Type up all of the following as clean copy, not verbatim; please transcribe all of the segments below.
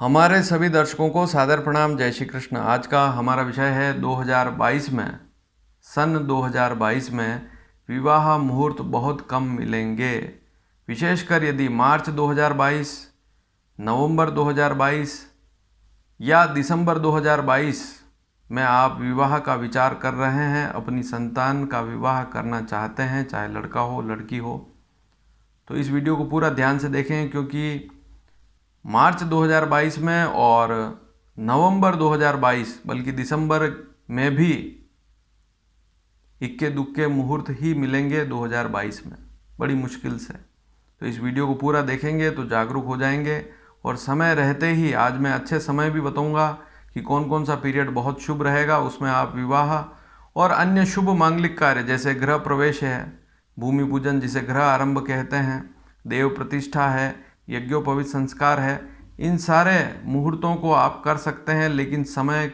हमारे सभी दर्शकों को सादर प्रणाम। जय श्री कृष्ण। आज का हमारा विषय है 2022 में, सन 2022 में विवाह मुहूर्त बहुत कम मिलेंगे। विशेषकर यदि मार्च 2022, नवंबर 2022 या दिसंबर 2022 में आप विवाह का विचार कर रहे हैं, अपनी संतान का विवाह करना चाहते हैं, चाहे लड़का हो लड़की हो, तो इस वीडियो को पूरा ध्यान से देखें, क्योंकि मार्च 2022 में और नवंबर 2022 बल्कि दिसंबर में भी इक्के दुक्के मुहूर्त ही मिलेंगे 2022 में, बड़ी मुश्किल से। तो इस वीडियो को पूरा देखेंगे तो जागरूक हो जाएंगे। और समय रहते ही आज मैं अच्छे समय भी बताऊंगा कि कौन कौन सा पीरियड बहुत शुभ रहेगा, उसमें आप विवाह और अन्य शुभ मांगलिक कार्य जैसे गृह प्रवेश है, भूमि पूजन जिसे गृह आरंभ कहते हैं, देव प्रतिष्ठा है, यज्ञोपवीत संस्कार है, इन सारे मुहूर्तों को आप कर सकते हैं। लेकिन समय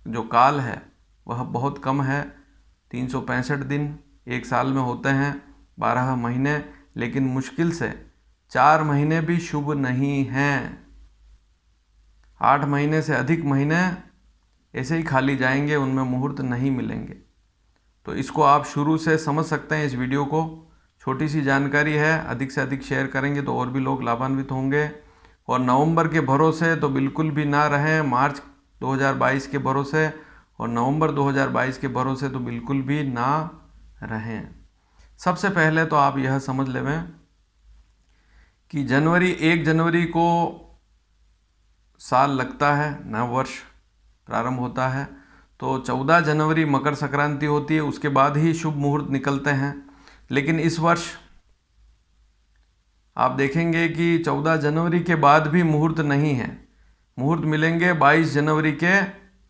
जो काल है वह बहुत कम है। 365 दिन एक साल में होते हैं, 12 महीने, लेकिन मुश्किल से 4 महीने भी शुभ नहीं हैं। 8 महीने से अधिक महीने ऐसे ही खाली जाएंगे, उनमें मुहूर्त नहीं मिलेंगे। तो इसको आप शुरू से समझ सकते हैं। इस वीडियो को छोटी सी जानकारी है, अधिक से अधिक शेयर करेंगे तो और भी लोग लाभान्वित होंगे। और नवंबर के भरोसे तो बिल्कुल भी ना रहें, मार्च 2022 के भरोसे और नवंबर 2022 के भरोसे तो बिल्कुल भी ना रहें। सबसे पहले तो आप यह समझ लें कि 1 जनवरी को साल लगता है, नव वर्ष प्रारंभ होता है। तो 14 जनवरी मकर संक्रांति होती है, उसके बाद ही शुभ मुहूर्त निकलते हैं। लेकिन इस वर्ष आप देखेंगे कि 14 जनवरी के बाद भी मुहूर्त नहीं है। मुहूर्त मिलेंगे 22 जनवरी के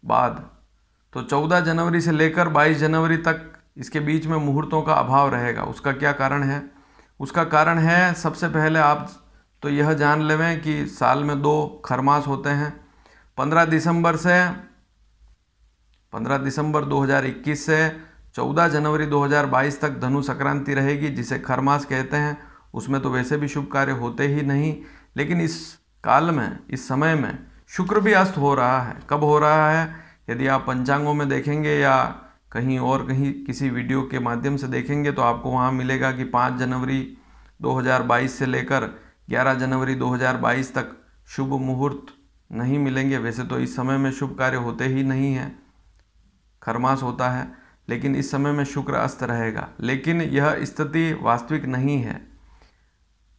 बाद। तो 14 जनवरी से लेकर 22 जनवरी तक इसके बीच में मुहूर्तों का अभाव रहेगा। उसका क्या कारण है? उसका कारण है, सबसे पहले आप तो यह जान लें कि साल में 2 खरमास होते हैं। 15 दिसंबर 2021 से 14 जनवरी 2022 तक धनु संक्रांति रहेगी, जिसे खरमास कहते हैं। उसमें तो वैसे भी शुभ कार्य होते ही नहीं, लेकिन इस काल में, इस समय में शुक्र भी अस्त हो रहा है। कब हो रहा है? यदि आप पंचांगों में देखेंगे या कहीं किसी वीडियो के माध्यम से देखेंगे तो आपको वहाँ मिलेगा कि 5 जनवरी 2022 से लेकर 11 जनवरी 2022 तक शुभ मुहूर्त नहीं मिलेंगे। वैसे तो इस समय में शुभ कार्य होते ही नहीं हैं, खरमास होता है, लेकिन इस समय में शुक्र अस्त रहेगा। लेकिन यह स्थिति वास्तविक नहीं है।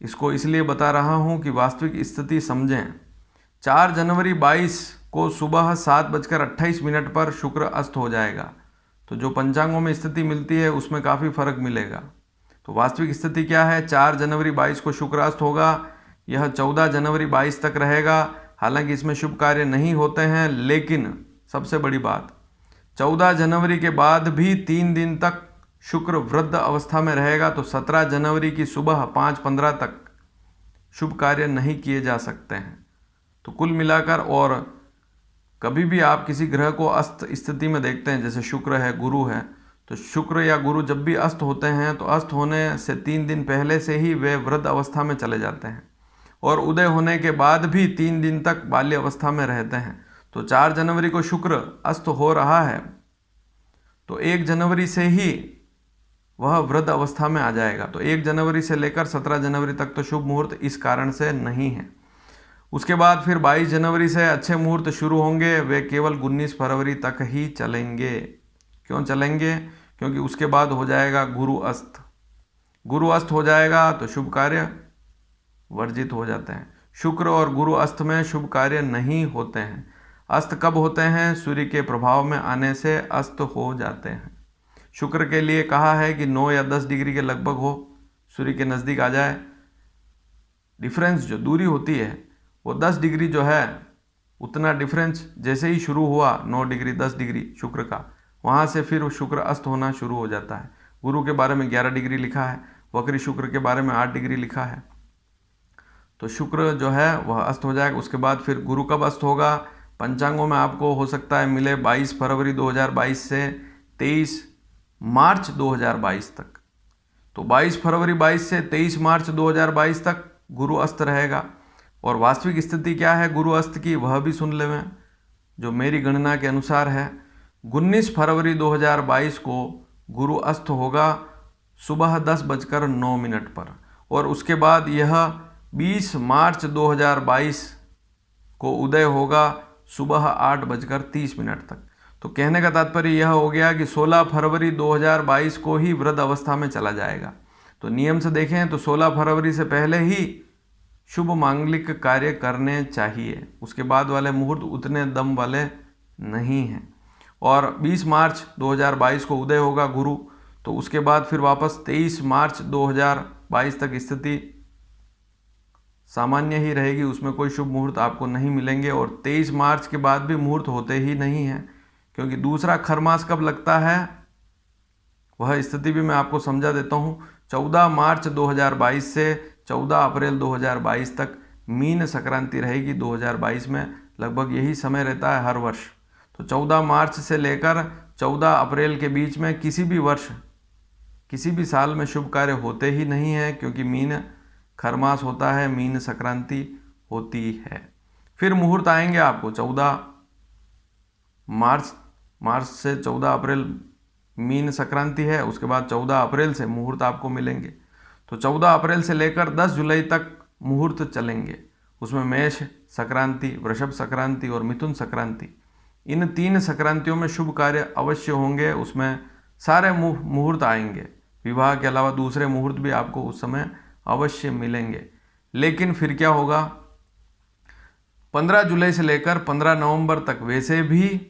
इसको इसलिए बता रहा हूँ कि वास्तविक स्थिति समझें। 4 जनवरी 22 को सुबह 7:28 पर शुक्र अस्त हो जाएगा। तो जो पंचांगों में स्थिति मिलती है उसमें काफ़ी फर्क मिलेगा। तो वास्तविक स्थिति क्या है? 4 जनवरी 22 को शुक्र अस्त होगा, यह 14 जनवरी 22 तक रहेगा। हालांकि इसमें शुभ कार्य नहीं होते हैं, लेकिन सबसे बड़ी बात, 14 जनवरी के बाद भी 3 दिन तक शुक्र वृद्ध अवस्था में रहेगा। तो 17 जनवरी की सुबह 5:15 तक शुभ कार्य नहीं किए जा सकते हैं। तो कुल मिलाकर, और कभी भी आप किसी ग्रह को अस्त स्थिति में देखते हैं, जैसे शुक्र है, गुरु है, तो शुक्र या गुरु जब भी अस्त होते हैं तो अस्त होने से 3 दिन पहले से ही वे वृद्ध अवस्था में चले जाते हैं, और उदय होने के बाद भी 3 दिन तक बाल्य अवस्था में रहते हैं। तो 4 जनवरी को शुक्र अस्त हो रहा है, तो 1 जनवरी से ही वह वृद्ध अवस्था में आ जाएगा। तो 1 जनवरी से लेकर 17 जनवरी तक तो शुभ मुहूर्त इस कारण से नहीं है। उसके बाद फिर 22 जनवरी से अच्छे मुहूर्त शुरू होंगे, वे केवल 19 फरवरी तक ही चलेंगे। क्यों चलेंगे? क्योंकि उसके बाद हो जाएगा गुरु अस्त। गुरु अस्त हो जाएगा तो शुभ कार्य वर्जित हो जाते हैं। शुक्र और गुरु अस्त में शुभ कार्य नहीं होते हैं। अस्त कब होते हैं? सूर्य के प्रभाव में आने से अस्त हो जाते हैं। शुक्र के लिए कहा है कि 9 या 10 डिग्री के लगभग हो, सूर्य के नज़दीक आ जाए। डिफरेंस जो दूरी होती है वो 10 डिग्री जो है, उतना डिफरेंस जैसे ही शुरू हुआ 9 डिग्री 10 डिग्री शुक्र का, वहाँ से फिर शुक्र अस्त होना शुरू हो जाता है। गुरु के बारे में 11 डिग्री लिखा है, वक्री शुक्र के बारे में 8 डिग्री लिखा है। तो शुक्र जो है वह अस्त हो जाएगा। उसके बाद फिर गुरु कब अस्त होगा? पंचांगों में आपको हो सकता है मिले 22 फरवरी 2022 से 23 मार्च 2022 तक। तो 22 फरवरी 22 से 23 मार्च 2022 तक गुरु अस्त रहेगा। और वास्तविक स्थिति क्या है गुरु अस्त की, वह भी सुन लें। जो मेरी गणना के अनुसार है, 19 फरवरी 2022 को गुरु अस्त होगा सुबह 10:09 पर, और उसके बाद यह 20 मार्च 2022 को उदय होगा सुबह 8:30 तक। तो कहने का तात्पर्य यह हो गया कि 16 फरवरी 2022 को ही वृद्ध अवस्था में चला जाएगा। तो नियम से देखें तो 16 फरवरी से पहले ही शुभ मांगलिक कार्य करने चाहिए, उसके बाद वाले मुहूर्त उतने दम वाले नहीं हैं। और 20 मार्च 2022 को उदय होगा गुरु, तो उसके बाद फिर वापस 23 मार्च 2022 तक स्थिति सामान्य ही रहेगी, उसमें कोई शुभ मुहूर्त आपको नहीं मिलेंगे। और 23 मार्च के बाद भी मुहूर्त होते ही नहीं हैं, क्योंकि दूसरा खरमास कब लगता है वह स्थिति भी मैं आपको समझा देता हूँ। 14 मार्च 2022 से 14 अप्रैल 2022 तक मीन संक्रांति रहेगी। 2022 में लगभग यही समय रहता है हर वर्ष। तो 14 मार्च से लेकर 14 अप्रैल के बीच में किसी भी वर्ष, किसी भी साल में शुभ कार्य होते ही नहीं हैं, क्योंकि मीन खरमास होता है, मीन संक्रांति होती है। फिर मुहूर्त आएंगे आपको 14 मार्च से 14 अप्रैल मीन संक्रांति है, उसके बाद 14 अप्रैल से मुहूर्त आपको मिलेंगे। तो 14 अप्रैल से लेकर 10 जुलाई तक मुहूर्त चलेंगे। उसमें मेष संक्रांति, वृषभ संक्रांति और मिथुन संक्रांति, इन 3 संक्रांतियों में शुभ कार्य अवश्य होंगे। उसमें सारे मुहूर्त आएंगे, विवाह के अलावा दूसरे मुहूर्त भी आपको उस समय अवश्य मिलेंगे। लेकिन फिर क्या होगा, 15 जुलाई से लेकर 15 नवंबर तक वैसे भी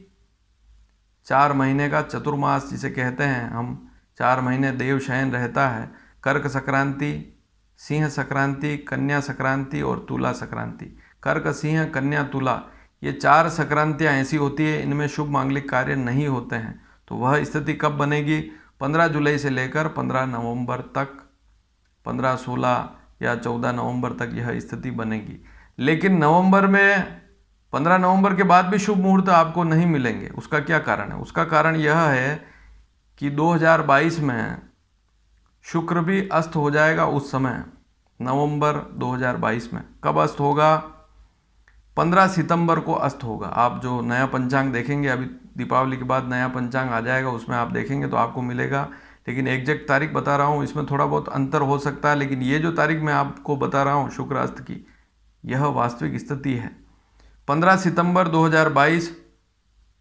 4 महीने का चतुर्मास जिसे कहते हैं हम, 4 महीने देव शयन रहता है। कर्क संक्रांति, सिंह संक्रांति, कन्या संक्रांति और तुला संक्रांति। कर्क, सिंह, कन्या, तुला, ये 4 संक्रांतियाँ ऐसी होती है इनमें शुभ मांगलिक कार्य नहीं होते हैं। तो वह स्थिति कब बनेगी, 15 जुलाई से लेकर 15 नवंबर तक, 15, 16 या 14 नवंबर तक यह स्थिति बनेगी। लेकिन नवंबर में 15 नवंबर के बाद भी शुभ मुहूर्त आपको नहीं मिलेंगे। उसका क्या कारण है? उसका कारण यह है कि 2022 में शुक्र भी अस्त हो जाएगा उस समय, नवंबर 2022 में। कब अस्त होगा? 15 सितंबर को अस्त होगा। आप जो नया पंचांग देखेंगे, अभी दीपावली के बाद नया पंचांग आ जाएगा, उसमें आप देखेंगे तो आपको मिलेगा। लेकिन एग्जैक्ट तारीख बता रहा हूँ, इसमें थोड़ा बहुत अंतर हो सकता है, लेकिन ये जो तारीख मैं आपको बता रहा हूँ शुक्र अस्त की, यह वास्तविक स्थिति है। 15 सितंबर 2022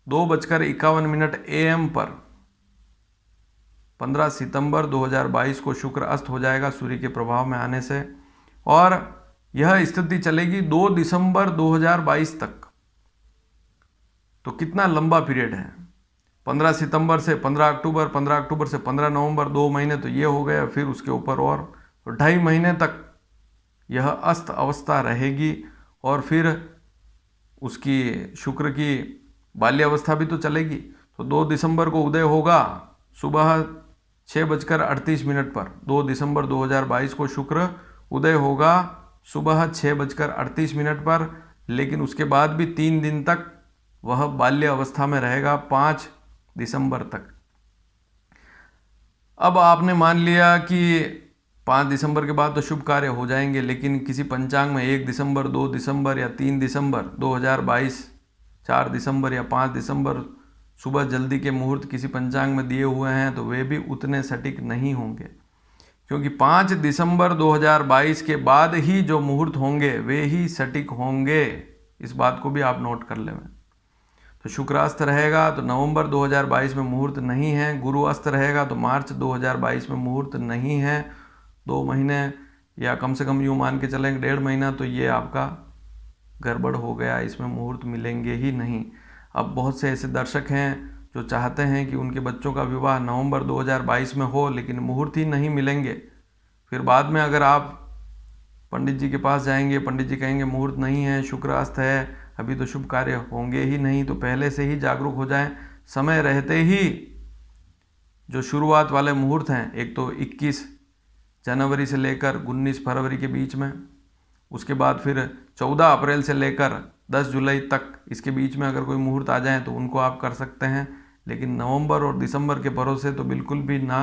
2:51 AM पर 15 सितंबर 2022 को शुक्र अस्त हो जाएगा सूर्य के प्रभाव में आने से, और यह स्थिति चलेगी 2 दिसंबर 2022 तक। तो कितना लंबा पीरियड है, 15 सितंबर से 15 अक्टूबर, 15 अक्टूबर से 15 नवंबर, 2 महीने तो ये हो गया। फिर उसके ऊपर और तो 2.5 महीने तक यह अस्त अवस्था रहेगी, और फिर उसकी शुक्र की बाल्य अवस्था भी तो चलेगी। तो 2 दिसंबर को उदय होगा सुबह 6:38 पर। 2 दिसंबर 2022 को शुक्र उदय होगा सुबह 6:38 पर, लेकिन उसके बाद भी 3 दिन तक वह बाल्य अवस्था में रहेगा, 5 दिसंबर तक। अब आपने मान लिया कि 5 दिसंबर के बाद तो शुभ कार्य हो जाएंगे, लेकिन किसी पंचांग में 1 दिसंबर, 2 दिसंबर या 3 दिसंबर 2022, 4 दिसंबर या 5 दिसंबर सुबह जल्दी के मुहूर्त किसी पंचांग में दिए हुए हैं, तो वे भी उतने सटीक नहीं होंगे, क्योंकि 5 दिसंबर 2022 के बाद ही जो मुहूर्त होंगे वे ही सटीक होंगे। इस बात को भी आप नोट कर लें। तो शुक्र अस्त रहेगा तो नवंबर 2022 में मुहूर्त नहीं है। गुरु अस्त रहेगा तो मार्च 2022 में मुहूर्त नहीं है। 2 महीने या कम से कम यूँ मान के चलेंगे 1.5 महीना, तो ये आपका गड़बड़ हो गया, इसमें मुहूर्त मिलेंगे ही नहीं। अब बहुत से ऐसे दर्शक हैं जो चाहते हैं कि उनके बच्चों का विवाह नवंबर 2022 में हो, लेकिन मुहूर्त ही नहीं मिलेंगे। फिर बाद में अगर आप पंडित जी के पास जाएंगे, पंडित जी कहेंगे मुहूर्त नहीं है, शुक्र अस्त है, अभी तो शुभ कार्य होंगे ही नहीं। तो पहले से ही जागरूक हो जाएं, समय रहते ही जो शुरुआत वाले मुहूर्त हैं, एक तो 21 जनवरी से लेकर 19 फरवरी के बीच में, उसके बाद फिर 14 अप्रैल से लेकर 10 जुलाई तक, इसके बीच में अगर कोई मुहूर्त आ जाए तो उनको आप कर सकते हैं। लेकिन नवंबर और दिसंबर के भरोसे तो बिल्कुल भी ना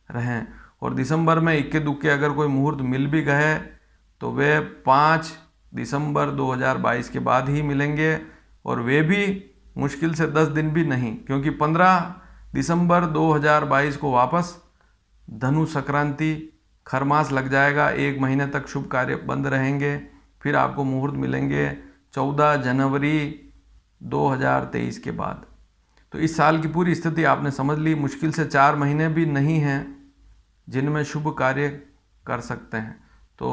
रहें। और दिसंबर में इक्के दुक्के अगर कोई मुहूर्त मिल भी गए तो वे 5 दिसंबर 2022 के बाद ही मिलेंगे, और वे भी मुश्किल से 10 दिन भी नहीं, क्योंकि 15 दिसंबर 2022 को वापस धनु संक्रांति खरमास लग जाएगा। 1 महीने तक शुभ कार्य बंद रहेंगे। फिर आपको मुहूर्त मिलेंगे 14 जनवरी 2023 के बाद। तो इस साल की पूरी स्थिति आपने समझ ली। मुश्किल से 4 महीने भी नहीं हैं जिनमें शुभ कार्य कर सकते हैं। तो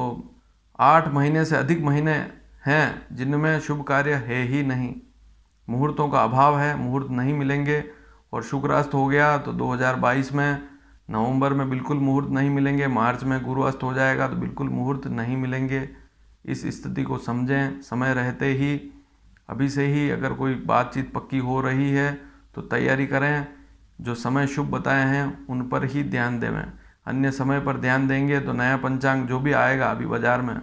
8 महीने से अधिक महीने हैं जिनमें शुभ कार्य है ही नहीं। मुहूर्तों का अभाव है, मुहूर्त नहीं मिलेंगे। और शुक्र अस्त हो गया तो 2022 में नवंबर में बिल्कुल मुहूर्त नहीं मिलेंगे। मार्च में गुरु अस्त हो जाएगा तो बिल्कुल मुहूर्त नहीं मिलेंगे। इस स्थिति को समझें, समय रहते ही, अभी से ही अगर कोई बातचीत पक्की हो रही है तो तैयारी करें। जो समय शुभ बताए हैं उन पर ही ध्यान देवें। अन्य समय पर ध्यान देंगे तो नया पंचांग जो भी आएगा अभी बाज़ार में,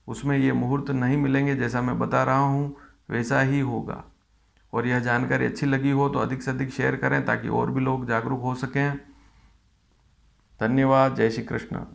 उसमें ये मुहूर्त नहीं मिलेंगे। जैसा मैं बता रहा हूँ वैसा ही होगा। और यह जानकारी अच्छी लगी हो तो अधिक से अधिक शेयर करें ताकि और भी लोग जागरूक हो सकें। धन्यवाद। जय श्री कृष्ण।